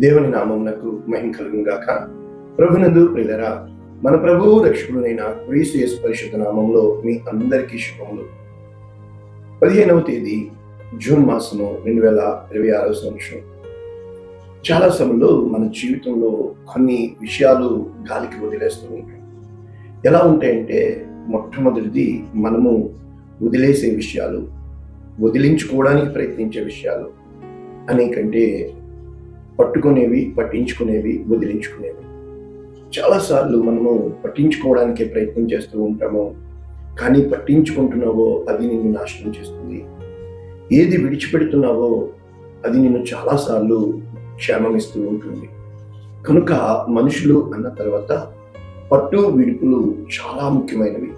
దేవుని నామమునకు మహిమ కలుగును గాక. ప్రభునందు ప్రియులారా, మన ప్రభువు రక్షకుడైన క్రీస్తు యేసు పరిశుద్ధ నామంలో మీ అందరికీ శుభములు. 15వ తేదీ జూన్ మాసము 2026 సంవత్సరం. చాలా సమయంలో మన జీవితంలో కొన్ని విషయాలు గాలికి వదిలేస్తూ ఉంటాం. ఎలా ఉంటాయంటే, మొట్టమొదటిది మనము వదిలేసే విషయాలు, వదిలించుకోవడానికి ప్రయత్నించే విషయాలు అనేకంటే పట్టుకునేవి, పట్టించుకునేవి, వదిలించుకునేవి. చాలాసార్లు మనము పట్టించుకోవడానికే ప్రయత్నం చేస్తూ ఉంటాము, కానీ పట్టించుకుంటున్నావో అది నిన్ను నాశనం చేస్తుంది. ఏది విడిచిపెడుతున్నావో అది నిన్ను చాలాసార్లు క్షేమమిస్తూ ఉంటుంది. కనుక మనుషులు అన్న తర్వాత పట్టు విడుపులు చాలా ముఖ్యమైనవి.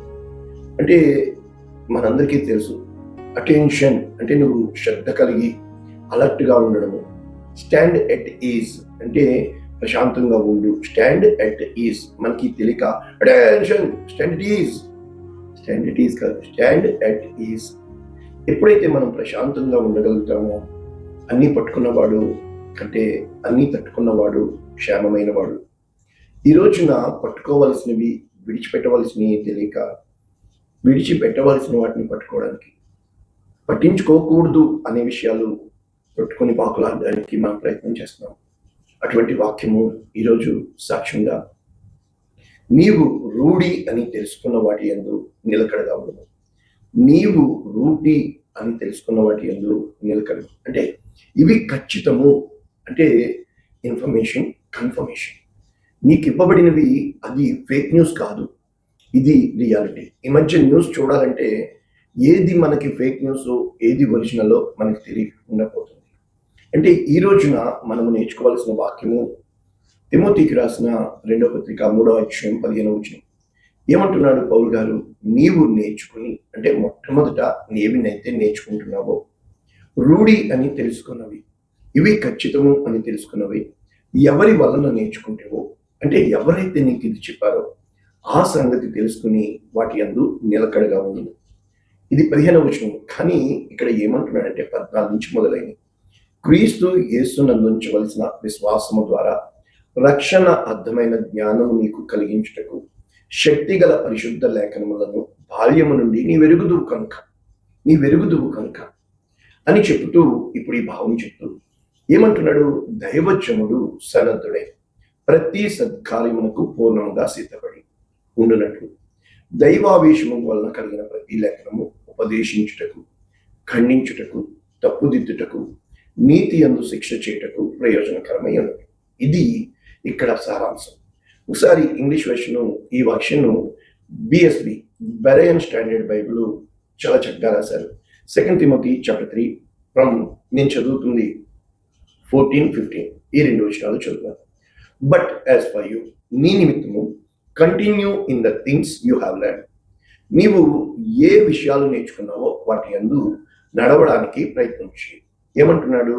అంటే మనందరికీ తెలుసు, అటెన్షన్ అంటే నువ్వు శ్రద్ధ కలిగి అలర్ట్గా ఉండడము. స్టాండ్ ఎట్ ఈజ్ అంటే ప్రశాంతంగా ఉండు. స్టాండ్ ఎట్ ఈజ్ మనకి తెలియక అటెన్షన్, స్టాండ్ ఎట్ ఈజ్ కాదు, స్టాండ్ ఎట్ ఈజ్. ఎప్పుడైతే మనం ప్రశాంతంగా ఉండగలుగుతామో, అన్నీ పట్టుకున్నవాడు అంటే అన్నీ తట్టుకున్నవాడు క్షేమమైన వాడు. ఈ రోజున పట్టుకోవలసినవి విడిచిపెట్టవలసినవి తెలియక విడిచిపెట్టవలసిన వాటిని పట్టుకోవడానికి, పట్టించుకోకూడదు అనే విషయాలు పట్టుకొని పాకులాడడానికి మనం ప్రయత్నం చేస్తున్నాం. అటువంటి వాక్యము ఈరోజు సాక్ష్యంగా, నీవు రూఢి అని తెలుసుకున్న వాటి యందు నిలకడగా ఉండదు. నీవు రూఢి అని తెలుసుకున్న వాటి యందు నిలకడదు అంటే ఇవి ఖచ్చితము అంటే ఇన్ఫర్మేషన్, కన్ఫర్మేషన్. నీకు ఇవ్వబడినవి అది ఫేక్ న్యూస్ కాదు, ఇది రియాలిటీ. ఈ మధ్య న్యూస్ చూడాలంటే ఏది మనకి ఫేక్ న్యూస్, ఏది ఒరిజినల్లో మనకి తెలియకుండా పోతుంది. అంటే ఈ రోజున మనము నేర్చుకోవాల్సిన వాక్యము తిమోతికి రాసిన 2వ పత్రిక 3వ అధ్యాయం 15వ వచనం. ఏమంటున్నాడు పౌలు గారు? నీవు నేర్చుకుని అంటే మొట్టమొదట నీవినైతే నేర్చుకుంటున్నావో, రూఢి అని తెలుసుకున్నవి, ఇవి ఖచ్చితము అని తెలుసుకున్నవి, ఎవరి వలన నేర్చుకుంటేవో అంటే ఎవరైతే నీకు ఇది చెప్పారో ఆ సంగతి తెలుసుకుని వాటి యందు నిలకడగా ఉంది. ఇది 15వ వచనం. కానీ ఇక్కడ ఏమంటున్నాడంటే 14 నుంచి మొదలైన క్రీస్తు యేసునందుంచవలసిన విశ్వాసము ద్వారా రక్షణ అర్థమైన జ్ఞానము నీకు కలిగించుటకు శక్తిగల పరిశుద్ధ లేఖనములను బాల్యము నుండి నీ వెరుగుదువు కనుక అని చెబుతూ ఇప్పుడు ఈ భావం చెప్తూ ఏమంటున్నాడు? దైవజనుడు సన్నద్ధుడై ప్రతి సత్కార్యమునకు పూర్ణంగా సిద్ధపడి ఉండునట్లు దైవావేశము వలన కలిగిన ప్రతి లేఖనము ఉపదేశించుటకు, ఖండించుటకు, తప్పుదిద్దుటకు, నీతి యందు శిక్ష చేయుటకు ప్రయోజనకరమై ఉన్నది. ఇది ఇక్కడ సారాంశం. ఒకసారి ఇంగ్లీష్ వెర్షన్ ఈ వాక్యను బిఎస్బి బెరయన్ స్టాండర్డ్ బైబిల్ చాలా చక్కగా రాశారు. 2 తిమోతి చాప్టర్ 3 ఫ్రమ్, నేను చదువుతుంది 14-15, ఈ 2 వచనాలు చదువుతాను. బట్ యాజ్ ఫర్ యూ, నీ నిమిత్తము continue in the things you have learned. నీవు ఏ విషయాలు నేర్చుకున్నావో వాటి యందు నడవడానికి ప్రయత్నించి, ఏమంటున్నాడు?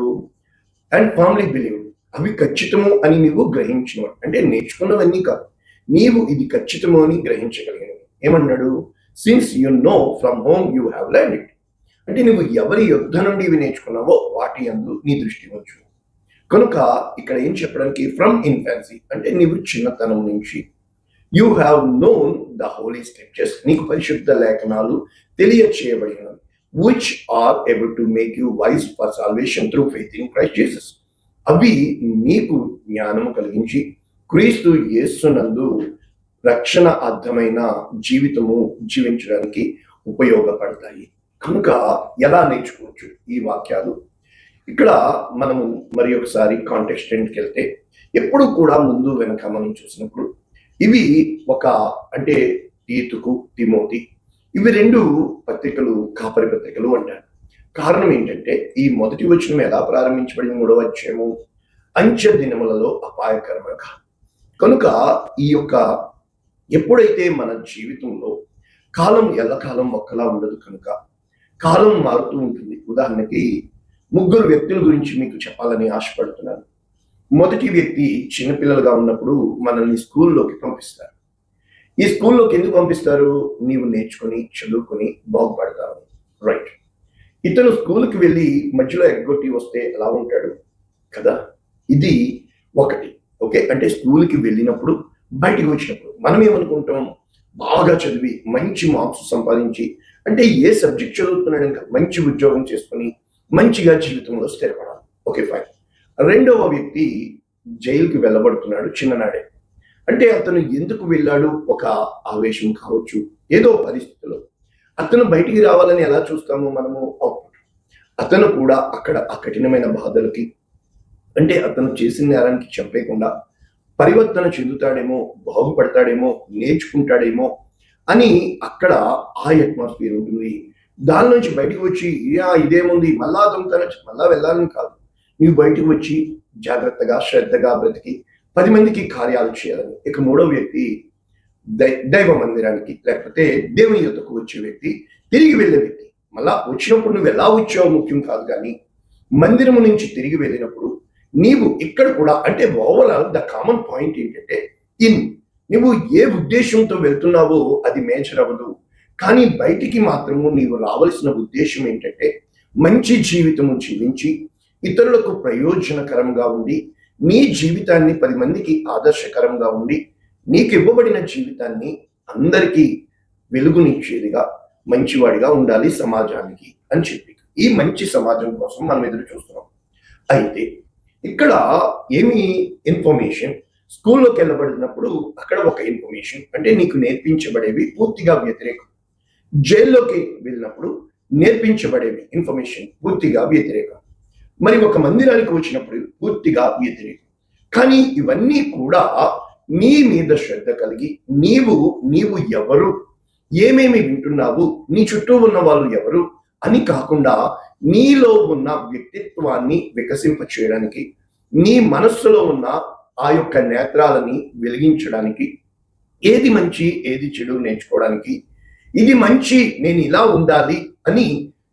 అండ్ ఫార్మ్లీ బిలీవ్, అవి ఖచ్చితము అని నీవు గ్రహించినవి. అంటే నేర్చుకున్నవన్నీ కాదు, నీవు ఇది ఖచ్చితము అని గ్రహించగలిగినవి. ఏమన్నాడు? Since you know from home you have learned it. అంటే నువ్వు ఎవరి యుద్ధ నుండి ఇవి నేర్చుకున్నావో వాటి యందు నీ దృష్టి ఉంచు. కనుక ఇక్కడ ఏం చెప్పడానికి, ఫ్రమ్ ఇన్ఫాన్సీ అంటే నీవు చిన్నతనం నుంచి, you have known the holy scriptures, నీకు పరిశుద్ధ లేఖనాలు తెలియచేయబడినవి, which are able to make you wise for salvation through faith in Christ Jesus. అవి నీకు జ్ఞానము కలిగించి క్రీస్తు యేసునందు రక్షణ అర్థమైన జీవితము జీవించడానికి ఉపయోగపడతాయి. కనుక ఎలా నేర్చుకోవచ్చు ఈ వాక్యాలు? ఇక్కడ మనము మరి ఒకసారి కాంటెక్స్ట్ కి వెళ్తే, ఎప్పుడు కూడా ముందు వెనక మనం చూసినప్పుడు ఇవి ఒక అంటే తీతుకు, తిమోతి, ఇవి 2 పత్రికలు కాపరి పత్రికలు అంటారు. కారణం ఏంటంటే ఈ మొదటి వచనం ఎలా ప్రారంభించబడిన 3వ అధ్యాయము అంచె దినములలో అపాయకరముగా. కనుక ఈ యొక్క ఎప్పుడైతే మన జీవితంలో కాలం ఎల్లకాలం ఒక్కలా ఉండదు, కనుక కాలం మారుతూ ఉంటుంది. ఉదాహరణకి 3 వ్యక్తుల గురించి మీకు చెప్పాలని ఆశపడుతున్నాను. మొదటి వ్యక్తి చిన్నపిల్లలుగా ఉన్నప్పుడు మనల్ని స్కూల్లోకి పంపిస్తారు. ఈ స్కూల్లోకి ఎందుకు పంపిస్తారు? నీవు నేర్చుకుని చదువుకుని బాగుపడతావు, రైట్? ఇతను స్కూల్కి వెళ్ళి మధ్యలో ఎగ్గొట్టి వస్తే ఎలా ఉంటాడు కదా? ఇది ఒకటి. ఓకే, అంటే స్కూల్కి వెళ్ళినప్పుడు బయటికి వచ్చినప్పుడు మనం ఏమనుకుంటాం, బాగా చదివి మంచి మార్క్స్ సంపాదించి, అంటే ఏ సబ్జెక్ట్ చదువుతున్నాడు ఇంకా మంచి ఉద్యోగం చేసుకుని మంచిగా జీవితంలో స్థిరపడాలి. Okay, fine. రెండవ వ్యక్తి జైలుకి వెళ్ళబడుతున్నాడు చిన్ననాడే. అంటే అతను ఎందుకు వెళ్ళాడు, ఒక ఆవేశం కావచ్చు, ఏదో పరిస్థితిలో అతను బయటికి రావాలని ఎలా చూస్తాము మనము, అవుట్పుట్. అతను కూడా అక్కడ ఆ కఠినమైన బాధలకి, అంటే అతను చేసిన నేరానికి చంపేయకుండా పరివర్తన చెందుతాడేమో, బాగుపడతాడేమో, నేర్చుకుంటాడేమో అని అక్కడ ఆ అట్మాస్ఫియర్ ఉంటుంది. దాని నుంచి బయటకు వచ్చి ఇదేముంది మళ్ళా దొంగతనం మళ్ళా వెళ్ళాలని కాదు, నువ్వు బయటకు వచ్చి జాగ్రత్తగా శ్రద్ధగా బ్రతికి 10 మందికి కార్యాలు చేయాలని. ఇక మూడవ వ్యక్తి దైవ మందిరానికి లేకపోతే దేవుని యొద్దకు వచ్చే వ్యక్తి, తిరిగి వెళ్ళే వ్యక్తి. మళ్ళా వచ్చినప్పుడు నువ్వు ఎలా వచ్చావు ముఖ్యం కాదు, కానీ మందిరము నుంచి తిరిగి వెళ్ళినప్పుడు నీవు ఇక్కడ కూడా, అంటే ఓవరాల్ ద కామన్ పాయింట్ ఏంటంటే నువ్వు ఏ ఉద్దేశంతో వెళ్తున్నావో అది మేజర్ అవ్వదు, కానీ బయటికి మాత్రము నీవు రావాల్సిన ఉద్దేశం ఏంటంటే మంచి జీవితము జీవించి ఇతరులకు ప్రయోజనకరంగా ఉండి నీ జీవితాన్ని 10 మందికి ఆదర్శకరంగా ఉండి నీకు ఇవ్వబడిన జీవితాన్ని అందరికీ వెలుగునిచ్చేదిగా మంచివాడిగా ఉండాలి సమాజానికి అని చెప్పి, ఈ మంచి సమాజం కోసం మనం ఎదురు చూస్తున్నాం. అయితే ఇక్కడ ఏమి ఇన్ఫర్మేషన్, స్కూల్లోకి వెళ్ళబడినప్పుడు అక్కడ ఒక ఇన్ఫర్మేషన్, అంటే నీకు నేర్పించబడేవి పూర్తిగా వ్యతిరేకం. జైల్లోకి వెళ్ళినప్పుడు నేర్పించబడేవి ఇన్ఫర్మేషన్ పూర్తిగా వ్యతిరేకం. మరి ఒక మందిరానికి వచ్చినప్పుడు పూర్తిగా వ్యతిరేకం. కానీ ఇవన్నీ కూడా నీ మీద శ్రద్ధ కలిగి నీవు ఎవరు, ఏమేమి వింటున్నావు, నీ చుట్టూ ఉన్న వాళ్ళు ఎవరు అని కాకుండా నీలో ఉన్న వ్యక్తిత్వాన్ని వికసింప చేయడానికి, నీ మనస్సులో ఉన్న ఆ యొక్క నేత్రాలని వెలిగించడానికి, ఏది మంచి ఏది చెడు నేర్చుకోవడానికి, ఇది మంచి నేను ఇలా ఉండాలి అని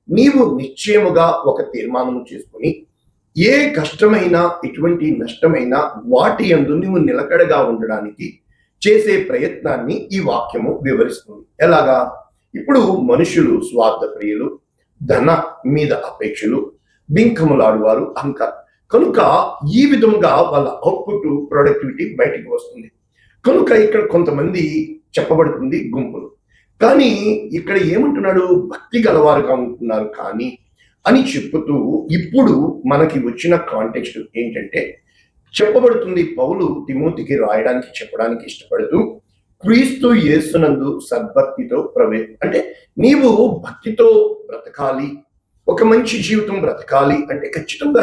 నీవు నిశ్చయముగా ఒక తీర్మానం చేసుకుని ఏ కష్టమైనా ఎటువంటి నష్టమైనా వాటి యందు నువ్వు నిలకడగా ఉండడానికి చేసే ప్రయత్నాన్ని ఈ వాక్యము వివరిస్తుంది. ఎలాగా? ఇప్పుడు మనుషులు స్వార్థ ప్రియులు, ధన మీద అపేక్షలు, బింకములాడువారు, అహంకారం. కనుక ఈ విధముగా వాళ్ళ అవుట్పుట్ ప్రొడక్టివిటీ బయటికి వస్తుంది. కనుక ఇక్కడ కొంతమంది చెప్పబడుతుంది గుంపులు, కానీ ఇక్కడ ఏమంటున్నాడు, భక్తి గలవారుగా ఉంటున్నారు కానీ అని చెప్పుతూ ఇప్పుడు మనకి వచ్చిన కాంటెక్స్ట్ ఏంటంటే చెప్పబడుతుంది, పౌలు తిమోతికి రాయడానికి చెప్పడానికి ఇష్టపడుతూ క్రీస్తు యేసునందు సద్భక్తితో అంటే నీవు భక్తితో బ్రతకాలి, ఒక మంచి జీవితం బ్రతకాలి అంటే ఖచ్చితంగా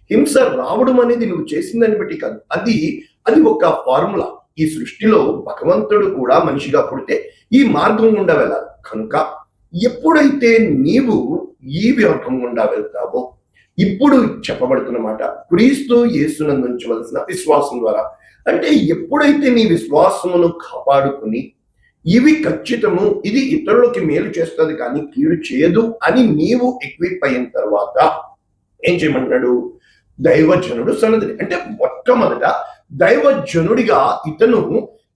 హింస రావడం అనేది నువ్వు చేసిందని బట్టి కాదు, అది ఒక ఫార్ములా. ఈ సృష్టిలో భగవంతుడు కూడా మనిషిగా పుడితే ఈ మార్గం గుండా వెళ్ళాలి. కనుక ఎప్పుడైతే నీవు ఈ మార్గం గుండా వెళ్తావో, ఇప్పుడు చెప్పబడుతున్న మాట క్రీస్తు యేసునందు ఉంచవలసిన విశ్వాసం ద్వారా, అంటే ఎప్పుడైతే నీ విశ్వాసమును కాపాడుకుని ఇవి ఖచ్చితము, ఇది ఇతరులకి మేలు చేస్తుంది కానీ కీడు చేయదు అని నీవు ఎక్విప్ అయిన తర్వాత ఏం చేయమంటున్నాడు, దైవజనుడు సన్నద్ధి. అంటే మొట్టమొదట దైవజనుడిగా ఇతను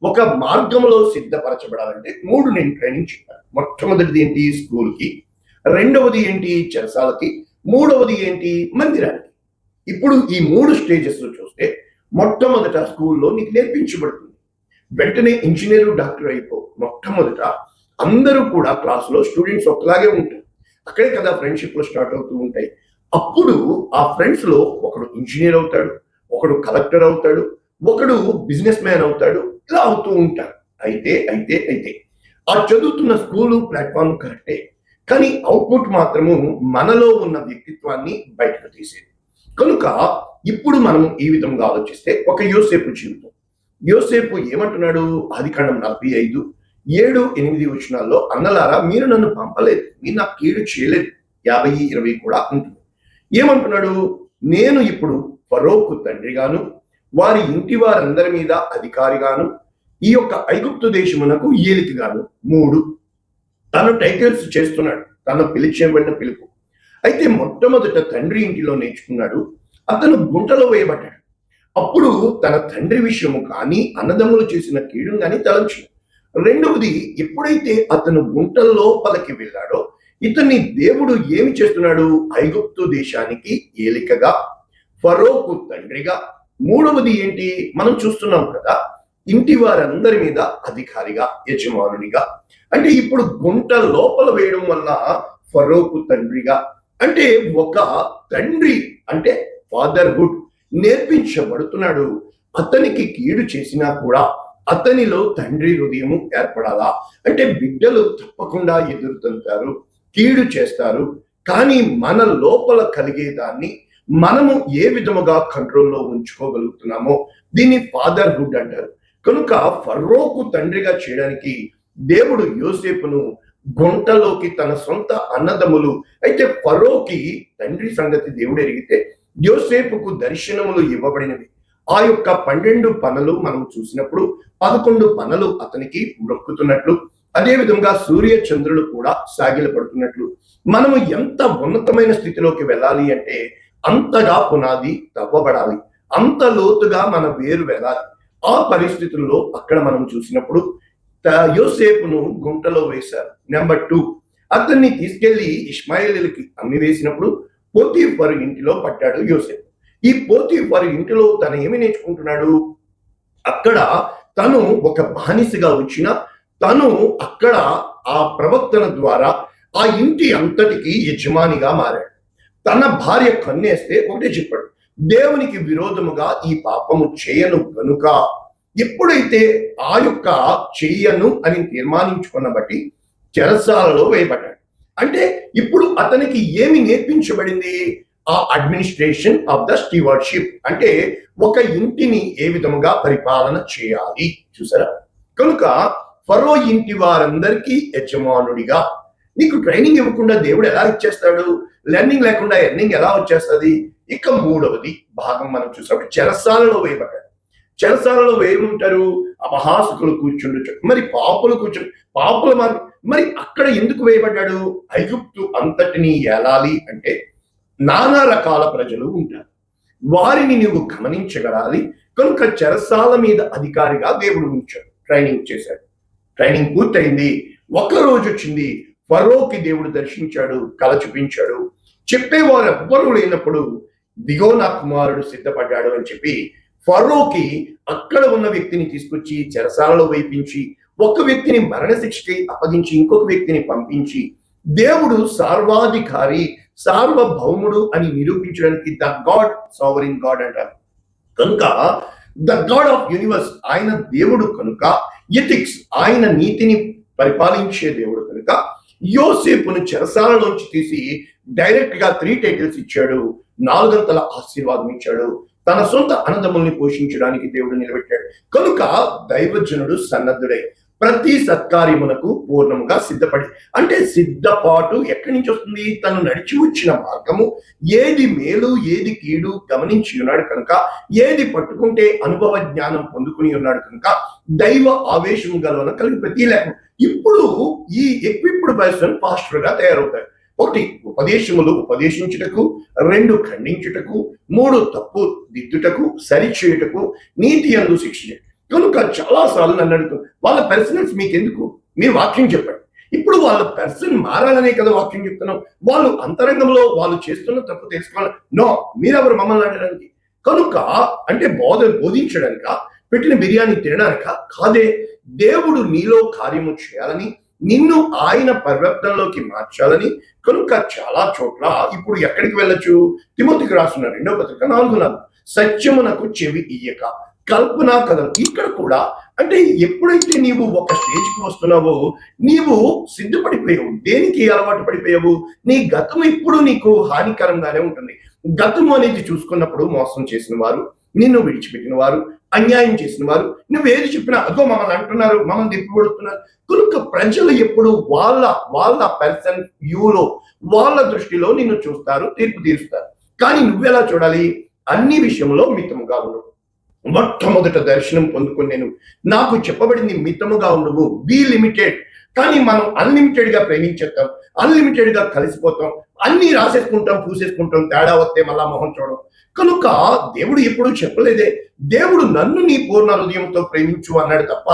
ఒక మార్గంలో సిద్ధపరచబడాలంటే 3 నేను ట్రైనింగ్ చెప్పాను. మొట్టమొదటిది ఏంటి, స్కూల్కి. రెండవది ఏంటి, చెరసాలకి. మూడవది ఏంటి, మందిరానికి. ఇప్పుడు ఈ 3 స్టేజెస్ లో చూస్తే మొట్టమొదట స్కూల్లో నీకు నేర్పించబడుతుంది, వెంటనే ఇంజనీరు డాక్టర్ అయిపో. మొట్టమొదట అందరూ కూడా క్లాసులో స్టూడెంట్స్ ఒకలాగే ఉంటారు, అక్కడే కదా ఫ్రెండ్షిప్లు స్టార్ట్ అవుతూ ఉంటాయి. అప్పుడు ఆ ఫ్రెండ్స్ లో ఒకడు ఇంజనీర్ అవుతాడు, ఒకడు కలెక్టర్ అవుతాడు, ఒకడు బిజినెస్ మ్యాన్ అవుతాడు, ఇలా అవుతూ ఉంటారు. అయితే ఆ చదువుతున్న స్కూలు ప్లాట్ఫామ్ కరెక్టే, కానీ అవుట్పుట్ మాత్రము మనలో ఉన్న వ్యక్తిత్వాన్ని బయటకు తీసేది. కనుక ఇప్పుడు మనం ఈ విధంగా ఆలోచిస్తే ఒక యోసేపు జీవితం. యోసేపు ఏమంటున్నాడు, ఆదికాండం 45, 7, 8 వచనాల్లో, అన్నలారా మీరు నన్ను పంపలేదు, మీరు నాకు కీడు చేయలేదు. 50, 20 కూడా ఉంటుంది. ఏమంటున్నాడు, నేను ఇప్పుడు ఫరోకు తండ్రిగాను వారి ఇంటి వారందరి మీద అధికారిగాను ఈ యొక్క ఐగుప్తు దేశమునకు ఏలికగాను 3 తను టైటిల్స్ చేస్తున్నాడు, తను పిలిచేయబడిన పిలుపు. అయితే మొట్టమొదట తండ్రి ఇంటిలో నేర్చుకున్నాడు, అతను గుంటలో వేయబడ్డాడు. అప్పుడు తన తండ్రి విషయము కానీ అన్నదమ్ములు చేసిన కీడును కానీ తలంచు. రెండవది, ఎప్పుడైతే అతను గుంట లోపలికి వెళ్ళాడో ఇతన్ని దేవుడు ఏమి చేస్తున్నాడు, ఐగుప్తు దేశానికి ఏలికగా, ఫరోకు తండ్రిగా, మూడవది ఏంటి, మనం చూస్తున్నాం కదా, ఇంటి వారందరి మీద అధికారిగా, యజమానునిగా. అంటే ఇప్పుడు గుంట లోపల వేయడం వల్ల ఫరోకు తండ్రిగా, అంటే ఒక తండ్రి అంటే ఫాదర్హుడ్ నేర్పించబడుతున్నాడు. అతనికి కీడు చేసినా కూడా అతనిలో తండ్రి హృదయము ఏర్పడాలా. అంటే బిడ్డలు తప్పకుండా ఎదురుతుంటారు, కీడు చేస్తారు, కానీ మన లోపల కలిగేదాన్ని మనము ఏ విధముగా కంట్రోల్లో ఉంచుకోగలుగుతున్నామో దీన్ని ఫాదర్హుడ్ అంటారు. కనుక ఫరోకు తండ్రిగా చేయడానికి దేవుడు యోసేపును గుంటలోకి, తన సొంత అన్నదమ్ములు, అయితే ఫరోకి తండ్రి సంగతి దేవుడు ఎరిగితే యోసేపుకు దర్శనములు ఇవ్వబడినవి. ఆ యొక్క 12 పనలు మనం చూసినప్పుడు 11 పనలు అతనికి మొక్కుతున్నట్లు, అదే విధంగా సూర్య చంద్రులు కూడా సాగిలపడుతున్నట్లు, మనము ఎంత ఉన్నతమైన స్థితిలోకి వెళ్ళాలి అంటే అంతగా పునాది తవ్వబడాలి, అంత లోతుగా మన వేరు వెళ్ళాలి. ఆ పరిస్థితుల్లో అక్కడ మనం చూసినప్పుడు యోసేపును గుంటలో వేశారు. నెంబర్ 2, అతన్ని తీసుకెళ్లి ఇష్మాయేలీలకి అమ్మి వేసినప్పుడు పోతీఫరు ఇంటిలో పట్టాడు యోసేపు. ఈ పోతీఫరు ఇంటిలో తను ఏమి నేర్చుకుంటున్నాడు, అక్కడ తను ఒక బానిసగా వచ్చిన తను అక్కడ ఆ ప్రవర్తన ద్వారా ఆ ఇంటి అంతటికి యజమానిగా మారాడు. తన భార్య కన్నేస్తే ఒకటే చెప్పాడు, దేవునికి విరోధముగా ఈ పాపము చేయను గనుక. ఎప్పుడైతే ఆ యొక్క చెయ్యను అని తీర్మానించుకున్న బట్టి చెరసాలలో వేయబడ్డాడు. అంటే ఇప్పుడు అతనికి ఏమి నేర్పించబడింది, ఆ అడ్మినిస్ట్రేషన్ ఆఫ్ ద స్టీవర్డ్షిప్, అంటే ఒక ఇంటిని ఏ విధముగా పరిపాలన చేయాలి. చూసారా, కనుక ఫరో ఇంటి వారందరికీ యజమానుడిగా. నీకు ట్రైనింగ్ ఇవ్వకుండా దేవుడు ఎలా ఇచ్చేస్తాడు, లెర్నింగ్ లేకుండా ఎర్నింగ్ ఎలా వచ్చేస్తుంది. ఇక మూడవది భాగం మనం చూసినప్పుడు చెరసాలలో వేయబడ్డాడు. చెరసాలలో వేయమంటారు, అపహాసకులు కూర్చుండొచ్చు, మరి పాపులు పాపుల మరి అక్కడ ఎందుకు వేయబడ్డాడు, ఐగుప్తు అంతటిని ఏలాలి అంటే నానా రకాల ప్రజలు ఉంటారు, వారిని నువ్వు గమనించగలాలి. కనుక చెరసాల మీద అధికారిగా దేవుడు ఉంచాడు, ట్రైనింగ్ చేశాడు. ట్రైనింగ్ పూర్తయింది, ఒక రోజు వచ్చింది, ఫరోకి దేవుడు దర్శించాడు, కల చూపించాడు. చెప్పేవారు ఎవ్వరూ లేనప్పుడు దిగో నా కుమారుడు సిద్ధపడ్డాడు అని చెప్పి ఫరోకి అక్కడ ఉన్న వ్యక్తిని తీసుకొచ్చి చెరసాలలో వేయించి, ఒక వ్యక్తిని మరణశిక్షకి అప్పగించి ఇంకొక వ్యక్తిని పంపించి, దేవుడు సార్వాధికారి, సార్వభౌముడు అని నిరూపించడానికి ద గాడ్, సావరిన్ గాడ్ అంటారు. కనుక ద గాడ్ ఆఫ్ యూనివర్స్, ఆయన దేవుడు కనుక, ఎథిక్స్, ఆయన నీతిని పరిపాలించే దేవుడు కనుక యోసేపును చెరసాలలోంచి తీసి డైరెక్ట్ గా 3 టైటిల్స్ ఇచ్చాడు, 4 ఆశీర్వాదం ఇచ్చాడు, తన సొంత అన్నదమ్ముల్ని పోషించడానికి దేవుడు నిలబెట్టాడు. కనుక దైవజనుడు సన్నద్ధుడై ప్రతి సత్కార్యమునకు పూర్ణముగా సిద్ధపడి, అంటే సిద్ధపాటు ఎక్కడి నుంచి వస్తుంది, తను నడిచి వచ్చిన మార్గము ఏది మేలు ఏది కీడు గమనించి ఉన్నాడు కనుక, ఏది పట్టుకుంటే అనుభవ జ్ఞానం పొందుకుని ఉన్నాడు కనుక దైవ ఆవేశము గలవన కలిగి ప్రతి లేఖం. ఇప్పుడు ఈ ఎక్విప్డ్ పర్సన్ పాస్టర్ గా తయారవుతాడు. 1 ఉపదేశములు ఉపదేశించుటకు, 2 ఖండించుటకు, 3 తప్పు దిద్దుటకు, సరిచేయుటకు, నీతి యందు శిక్ష. కనుక చాలా సార్లు నన్ను అడుగుతారు, వాళ్ళ పర్సనల్స్ మీకెందుకు, మీరు వాక్యం చెప్పండి. ఇప్పుడు వాళ్ళ పర్సన్ మారాలనే కదా వాక్యం చెప్తున్నాం. వాళ్ళు అంతరంగంలో వాళ్ళు చేస్తున్న తప్పు తెలుసుకోవాలి. నో, మీరెవరు మమ్మల్ని అనడానికి? కనుక అంటే బోధించడానిక, పెట్టిన బిర్యానీ తినడానిక కాదే. దేవుడు నీలో కార్యము చేయాలని, నిన్ను ఆయన పరివర్తనలోకి మార్చాలని. కనుక చాలా చోట్ల ఇప్పుడు ఎక్కడికి వెళ్ళొచ్చు, తిమోతికి రాస్తున్న 2వ పత్రిక 4:4, సత్యమునకు చెవి ఇయ్యక కల్పన కథలు. ఇక్కడ కూడా అంటే ఎప్పుడైతే నీవు ఒక స్టేజ్కి వస్తున్నావో నీవు సిద్ధపడిపోయావు. దేనికి అలవాటు పడిపోయావు, నీ గతం ఇప్పుడు నీకు హానికరంగానే ఉంటుంది. గతం అనేది చూసుకున్నప్పుడు మోసం చేసిన వారు, నిన్ను విడిచిపెట్టిన వారు, అన్యాయం చేసిన వారు, నువ్వేది చెప్పినా అదో మమ్మల్ని అంటున్నారు, మమ్మల్ని తిప్పిపడుతున్నారు. కనుక ప్రజలు ఎప్పుడు వాళ్ళ పర్సన్ వ్యూలో, వాళ్ళ దృష్టిలో నిన్ను చూస్తారు, తీర్పు తీరుస్తారు. కానీ నువ్వెలా చూడాలి, అన్ని విషయంలో మితముగా ఉండవు. మొట్టమొదట దర్శనం పొందుకుని నేను, నాకు చెప్పబడింది మితముగా ఉండవు, బీ లిమిటెడ్. కానీ మనం అన్లిమిటెడ్ గా ప్రేమించేస్తాం, అన్లిమిటెడ్ గా కలిసిపోతాం, అన్ని రాసేసుకుంటాం, పూసేసుకుంటాం, తేడా వస్తే మళ్ళా మొహం చూడడం. కనుక దేవుడు ఎప్పుడూ చెప్పలేదే, దేవుడు నన్ను నీ పూర్ణ హృదయంతో ప్రేమించు అన్నాడు తప్ప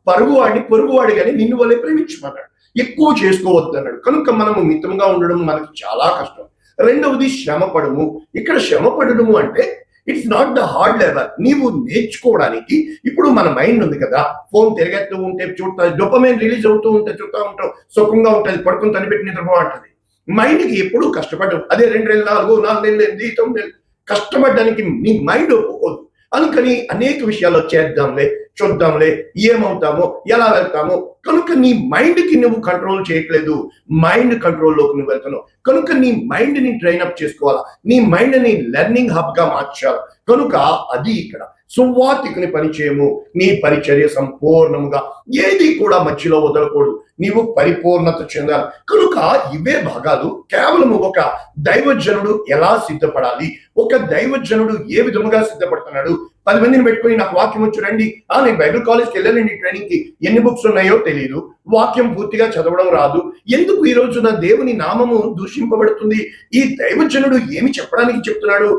పొరుగువాడి కానీ నిన్ను వల్లే ప్రేమించమన్నాడు. ఎక్కువ చేసుకోవద్దు అన్నాడు. కనుక మనము మితంగా ఉండడం మనకి చాలా కష్టం. రెండవది శ్రమ పడము. ఇక్కడ శ్రమ పడము అంటే it's not the hard level. నీవు నేర్చుకోవడానికి ఇప్పుడు మన మైండ్ ఉంది కదా, ఫోన్ తిరగెత్తూ ఉంటే చూస్తా, డోపమైన్ రిలీజ్ అవుతూ ఉంటే చూస్తూ ఉంటాం, సుఖంగా ఉంటుంది, పడుకుని తనిపెట్టి నిద్రపోంటది. మైండ్కి ఎప్పుడు కష్టపడ్డం, అదే 2 నెలలు 4 నెలలు 8 9 నెలలు కష్టపడడానికి నీ మైండ్ ఒప్పుకోదు. అందుకని అనేక విషయాల్లో చేద్దాంలే, చూద్దాంలే, ఏమవుతామో, ఎలా వెళ్తామో. కనుక నీ మైండ్కి నువ్వు కంట్రోల్ చేయట్లేదు, మైండ్ కంట్రోల్లోకి నువ్వు వెళ్తున్నావు. కనుక నీ మైండ్ని ట్రైన్అప్ చేసుకోవాలా, నీ మైండ్ని లెర్నింగ్ హబ్గా మార్చాలి. కనుక అది ఇక్కడ సువార్తికుని పరిచయము, నీ పరిచర్య సంపూర్ణముగా ఏది కూడా మధ్యలో వదలకూడదు, నీవు పరిపూర్ణత చెందాలి. కనుక ఇవే భాగాలు కేవలము ఒక దైవజనుడు ఎలా సిద్ధపడాలి, ఒక దైవజనుడు ఏ విధముగా సిద్ధపడుతున్నాడు. 10 మందిని పెట్టుకుని నాకు వాక్యం వచ్చు రండి, నేను బైబిల్ కాలేజ్కి వెళ్ళానండి ట్రైనింగ్కి, ఎన్ని బుక్స్ ఉన్నాయో తెలియదు, వాక్యం పూర్తిగా చదవడం రాదు, ఎందుకు ఈ రోజున దేవుని నామము దూషింపబడుతుంది, ఈ దైవజనుడు ఏమి చెప్పడానికి చెప్తున్నాడు,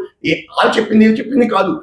చెప్పింది కాదు,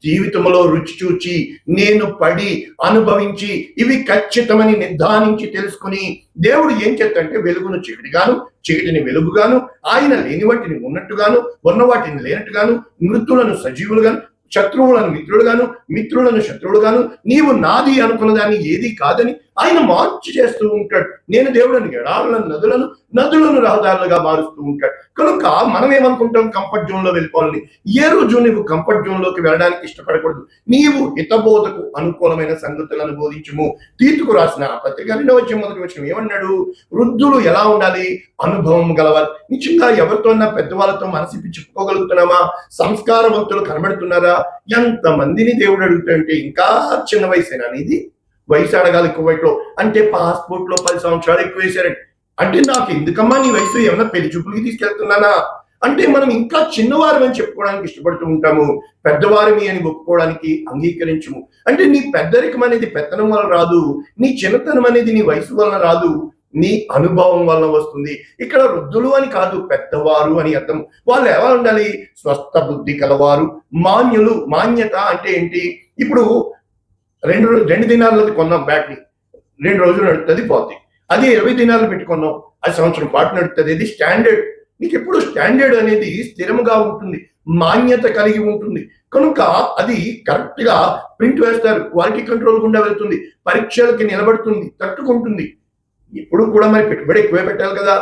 జీవితంలో రుచి చూచి నేను పడి అనుభవించి ఇవి ఖచ్చితమని నిర్ధారించి తెలుసుకుని దేవుడు ఏం చేస్తాడంటే వెలుగును చీకటిగాను, చీకటిని వెలుగుగాను, ఆయన లేని వాటిని ఉన్నట్టుగాను, ఉన్న వాటిని లేనట్టుగాను, మృతులను సజీవులుగాను, శత్రువులను మిత్రులుగాను, మిత్రులను శత్రువులుగాను, నీవు నాది అనుకున్న దాన్ని ఏది కాదని ఆయన మార్చి చేస్తూ ఉంటాడు. నేను దేవుడిని ఎడారులను నదులను, నదులను రహదారులుగా మారుస్తూ ఉంటాడు. కనుక మనం ఏమనుకుంటాం, కంఫర్ట్ జోన్ లో వెళ్ళిపోవాలని. ఏ రోజు నువ్వు కంఫర్ట్ జోన్ లోకి వెళ్ళడానికి ఇష్టపడకూడదు. నీవు హితబోధకు అనుకూలమైన సంగతులను బోధించుము. తీతుకు రాసిన పత్రిక 2వ అధ్యాయం 1వ వచనం ఏమన్నాడు, వృద్ధులు ఎలా ఉండాలి, అనుభవం గలవారు. నిజంగా ఎవరితో పెద్దవాళ్ళతో మనసిప్పి చెప్పుకోగలుగుతున్నామా, సంస్కారవంతులు కనబడుతున్నారా? ఎంతమందిని దేవుడు అడుగుతుంటే ఇంకా చిన్న వయసేనా అనేది, వయసు అడగాలి కువైట్లో, అంటే పాస్పోర్ట్ లో 10 సంవత్సరాలు ఎక్కువ వేశారండి, అంటే నాకు ఎందుకమ్మా నీ వయసు, ఏమన్నా పెళ్లి చూపులకి తీసుకెళ్తున్నానా అంటే మనం ఇంకా చిన్నవారు అని చెప్పుకోవడానికి ఇష్టపడుతూ ఉంటాము, పెద్దవారిని అని ఒప్పుకోవడానికి అంగీకరించము. అంటే నీ పెద్దరికం అనేది పెత్తనం వల్ల రాదు, నీ చిన్నతనం అనేది నీ వయసు వలన రాదు, నీ అనుభవం వలన వస్తుంది. ఇక్కడ వృద్ధులు అని కాదు, పెద్దవారు అని అర్థం. వాళ్ళు ఎలా ఉండాలి, స్వస్థ బుద్ధి కలవారు, మాన్యులు. మాన్యత అంటే ఏంటి, ఇప్పుడు 2 దినాలది కొన్నాం బ్యాటరీ, 2 రోజులు నడుస్తుంది పోతుంది. అది 20 దినాలు పెట్టుకున్నాం, అది సంవత్సరం పాటు నడుస్తుంది. ఇది స్టాండర్డ్. నీకు ఎప్పుడు స్టాండర్డ్ అనేది స్థిరముగా ఉంటుంది, మాన్యత కలిగి ఉంటుంది. కనుక అది కరెక్ట్ గా ప్రింట్ వేస్తారు, క్వాలిటీ కంట్రోల్ గుండా వెళ్తుంది, పరీక్షలకి నిలబడుతుంది, తట్టుకుంటుంది. ఇప్పుడు కూడా మరి పెట్టుబడి ఎక్కువే పెట్టాలి కదా.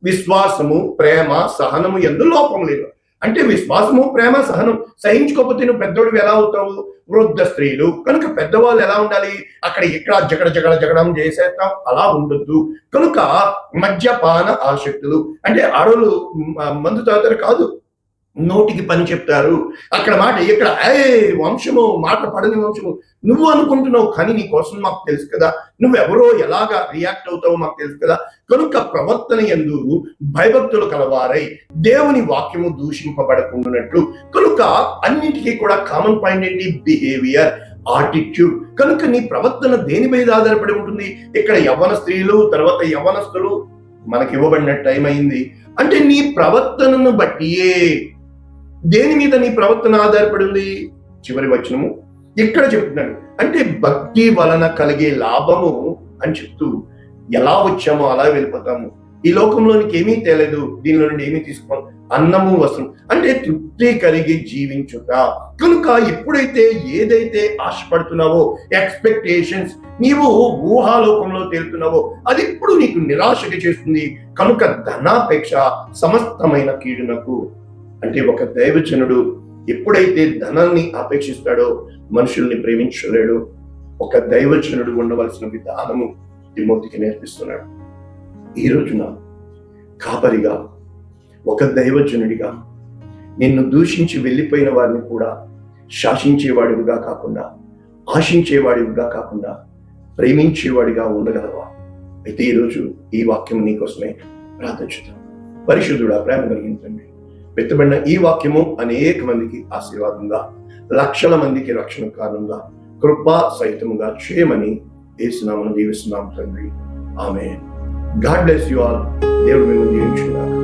విశ్వాసము, ప్రేమ, సహనము ఎందు లోపం లేదు. అంటే విశ్వాసము, ప్రేమ, సహనం సహించుకోకపోతే నువ్వు పెద్దోడు ఎలా అవుతావు? వృద్ధ స్త్రీలు కనుక పెద్దవాళ్ళు ఎలా ఉండాలి, అక్కడ ఇక్కడ జగడం చేసేస్తాం, అలా ఉండొద్దు. కనుక మద్యపాన ఆసక్తులు అంటే ఆడోళ్ళు మందు తాగుతారు కాదు, నోటికి పని చెప్తారు. అక్కడ మాట ఇక్కడ వంశము, మాట పడని వంశము నువ్వు అనుకుంటున్నావు, కానీ నీ కోసం మాకు తెలుసు కదా, నువ్వెవరో ఎలాగా రియాక్ట్ అవుతావో మాకు తెలుసు కదా. కనుక ప్రవర్తన యందు భయభక్తులు కలవారై దేవుని వాక్యము దూషింపబడకుండానట్లు. కనుక అన్నింటికీ కూడా కామన్ పాయింట్ ఏంటి, బిహేవియర్, ఆటిట్యూడ్. కనుక నీ ప్రవర్తన దేని మీద ఆధారపడి ఉంటుంది. ఇక్కడ యవ్వన స్త్రీలు, తర్వాత యవ్వనస్తులు మనకి ఇవ్వబడిన టైం అయింది అంటే నీ ప్రవర్తనను బట్టియే. దేని మీద నీ ప్రవర్తన ఆధారపడి ఉంది? చివరి వచనము ఇక్కడ చెప్తున్నాడు, అంటే భక్తి వలన కలిగే లాభము అని చెప్తూ ఎలా వచ్చామో అలా వెళ్ళిపోతాము. ఈ లోకంలోనికి ఏమీ తేలేదు, దీనిలో నుండి ఏమీ తీసుకోవాలి, అన్నము వస్త్రం అంటే తృప్తి కలిగి జీవించుట. కనుక ఎప్పుడైతే ఏదైతే ఆశపడుతున్నావో, ఎక్స్పెక్టేషన్స్, నీవు ఊహాలోకంలో తేలుతున్నావో అది ఇప్పుడు నీకు నిరాశకి చేస్తుంది. కనుక ధనాపేక్ష సమస్తమైన కీడునకు. అంటే ఒక దైవజనుడు ఎప్పుడైతే ధనాన్ని అపేక్షిస్తాడో మనుషుల్ని ప్రేమించలేడు. ఒక దైవజనుడు ఉండవలసిన విధానము తిమోతికి నేర్పిస్తున్నాడు. ఈ రోజున కాపరిగా, ఒక దైవజనుడిగా నిన్ను దూషించి వెళ్ళిపోయిన వారిని కూడా శాసించేవాడివిగా కాకుండా, ఆశించేవాడివిగా కాకుండా ప్రేమించేవాడిగా ఉండగలవా? అయితే ఈరోజు ఈ వాక్యం నీకోసమే ప్రార్థించుతాం. పరిశుద్ధుడా, ప్రేమ కలిగించండి. పెట్టబడిన ఈ వాక్యము అనేక మందికి ఆశీర్వాదంగా, లక్షల మందికి రక్షణ కారణంగా, కృపా సహితముగా చేయమని యేసునామమున దీవిస్తున్నాం తండ్రి. Amen. God bless you all. దేవుడు మిమ్మల్ని దీవించుగాక.